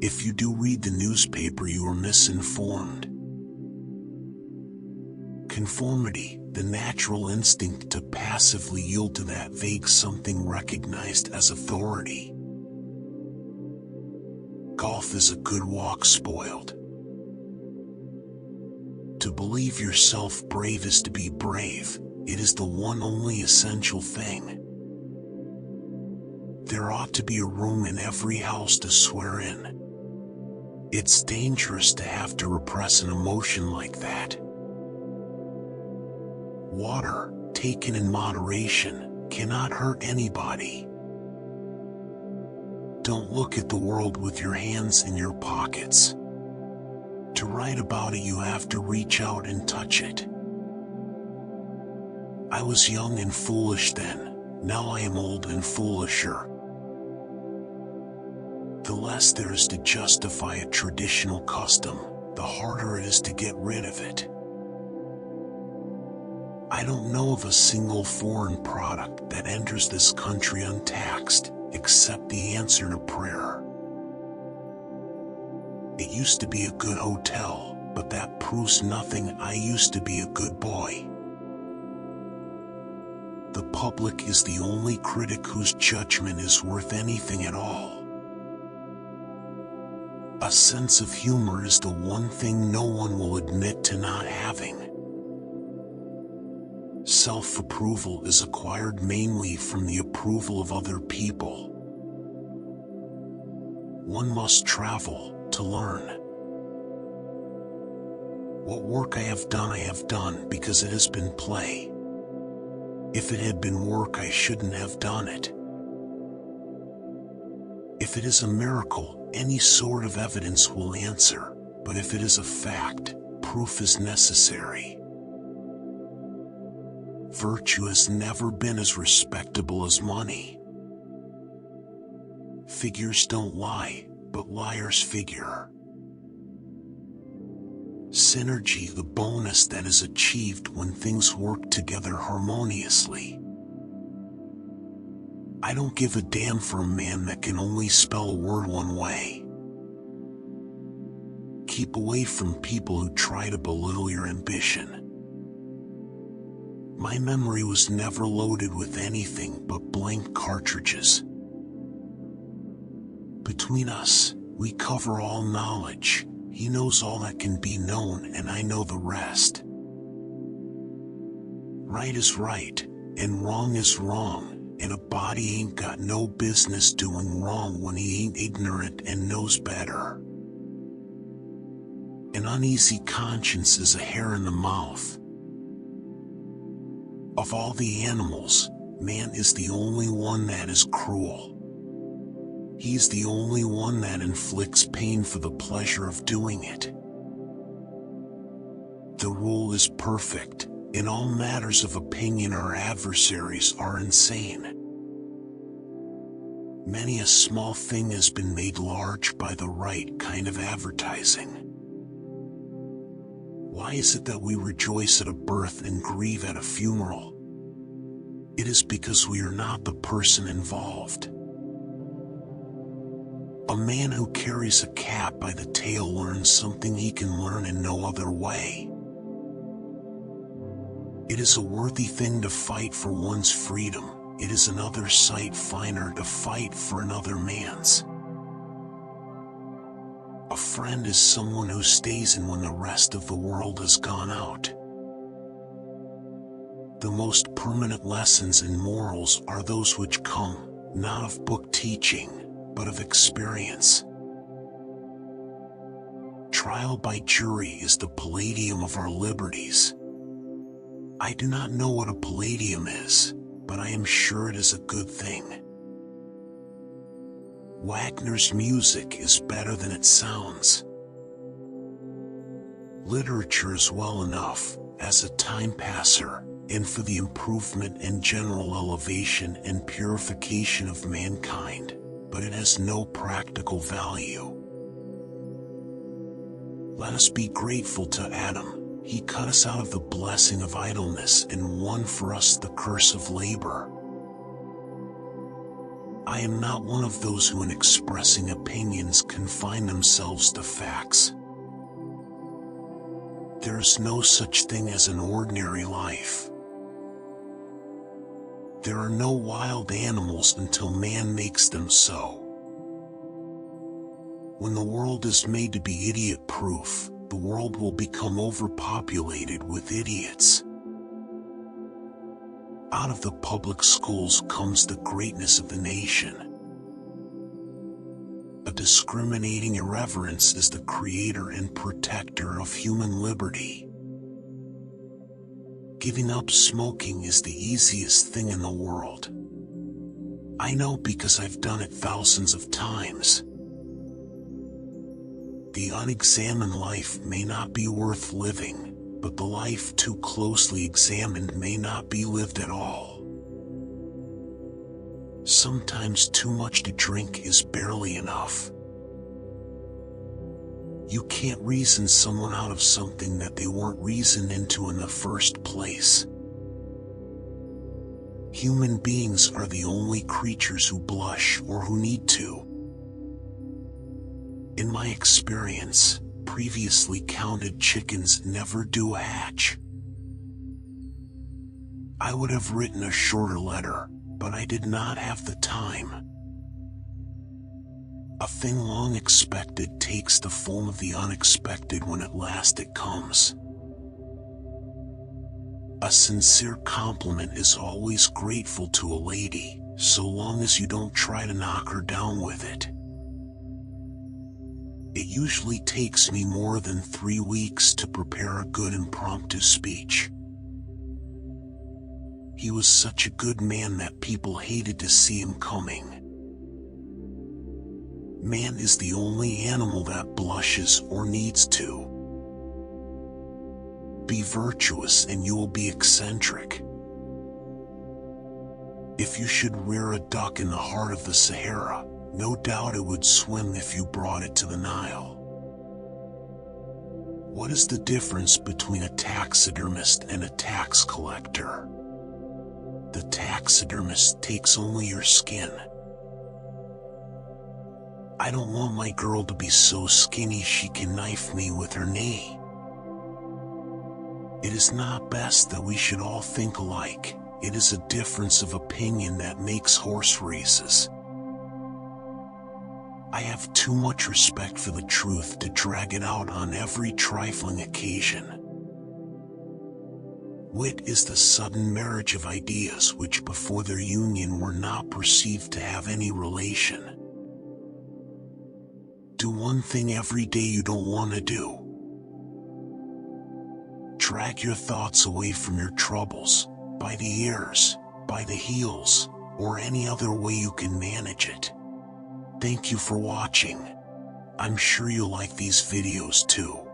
If you do read the newspaper, you are misinformed. Conformity, the natural instinct to passively yield to that vague something recognized as authority. Golf is a good walk spoiled. To believe yourself brave is to be brave. It is the one only essential thing. There ought to be a room in every house to swear in. It's dangerous to have to repress an emotion like that. Water, taken in moderation, cannot hurt anybody. Don't look at the world with your hands in your pockets. To write about it, you have to reach out and touch it. I was young and foolish then, now I am old and foolisher. The less there is to justify a traditional custom, the harder it is to get rid of it. I don't know of a single foreign product that enters this country untaxed, except the answer to prayer. It used to be a good hotel, but that proves nothing. I used to be a good boy. The public is the only critic whose judgment is worth anything at all. A sense of humor is the one thing no one will admit to not having. Self-approval is acquired mainly from the approval of other people. One must travel to learn. What work I have done because it has been play. If it had been work, I shouldn't have done it. If it is a miracle, any sort of evidence will answer, but if it is a fact, proof is necessary. Virtue has never been as respectable as money. Figures don't lie, but liars figure. Synergy, the bonus that is achieved when things work together harmoniously. I don't give a damn for a man that can only spell a word one way. Keep away from people who try to belittle your ambition. My memory was never loaded with anything but blank cartridges. Between us, we cover all knowledge. He knows all that can be known, and I know the rest. Right is right, and wrong is wrong, and a body ain't got no business doing wrong when he ain't ignorant and knows better. An uneasy conscience is a hair in the mouth. Of all the animals, man is the only one that is cruel. He's the only one that inflicts pain for the pleasure of doing it. The rule is perfect. In all matters of opinion, our adversaries are insane. Many a small thing has been made large by the right kind of advertising. Why is it that we rejoice at a birth and grieve at a funeral? It is because we are not the person involved. A man who carries a cat by the tail learns something he can learn in no other way. It is a worthy thing to fight for one's freedom. It is another sight finer to fight for another man's. A friend is someone who stays in when the rest of the world has gone out. The most permanent lessons in morals are those which come, not of book teaching, but of experience. Trial by jury is the palladium of our liberties. I do not know what a palladium is, but I am sure it is a good thing. Wagner's music is better than it sounds. Literature is well enough, as a time passer, and for the improvement and general elevation and purification of mankind, but it has no practical value. Let us be grateful to Adam. He cut us out of the blessing of idleness and won for us the curse of labor. I am not one of those who in expressing opinions confine themselves to facts. There is no such thing as an ordinary life. There are no wild animals until man makes them so. When the world is made to be idiot-proof, the world will become overpopulated with idiots. Out of the public schools comes the greatness of the nation. A discriminating irreverence is the creator and protector of human liberty. Giving up smoking is the easiest thing in the world. I know because I've done it thousands of times. The unexamined life may not be worth living, but the life too closely examined may not be lived at all. Sometimes too much to drink is barely enough. You can't reason someone out of something that they weren't reasoned into in the first place. Human beings are the only creatures who blush or who need to. In my experience, previously counted chickens never do hatch. I would have written a shorter letter, but I did not have the time. A thing long expected takes the form of the unexpected when at last it comes. A sincere compliment is always grateful to a lady, so long as you don't try to knock her down with it. It usually takes me more than 3 weeks to prepare a good impromptu speech. He was such a good man that people hated to see him coming. Man is the only animal that blushes or needs to. Be virtuous and you will be eccentric. If you should rear a duck in the heart of the Sahara, no doubt it would swim if you brought it to the Nile. What is the difference between a taxidermist and a tax collector? The taxidermist takes only your skin. I don't want my girl to be so skinny she can knife me with her knee. It is not best that we should all think alike. It is a difference of opinion that makes horse races. I have too much respect for the truth to drag it out on every trifling occasion. Wit is the sudden marriage of ideas which before their union were not perceived to have any relation. Do one thing every day you don't want to do. Drag your thoughts away from your troubles, by the ears, by the heels, or any other way you can manage it. Thank you for watching. I'm sure you'll like these videos too.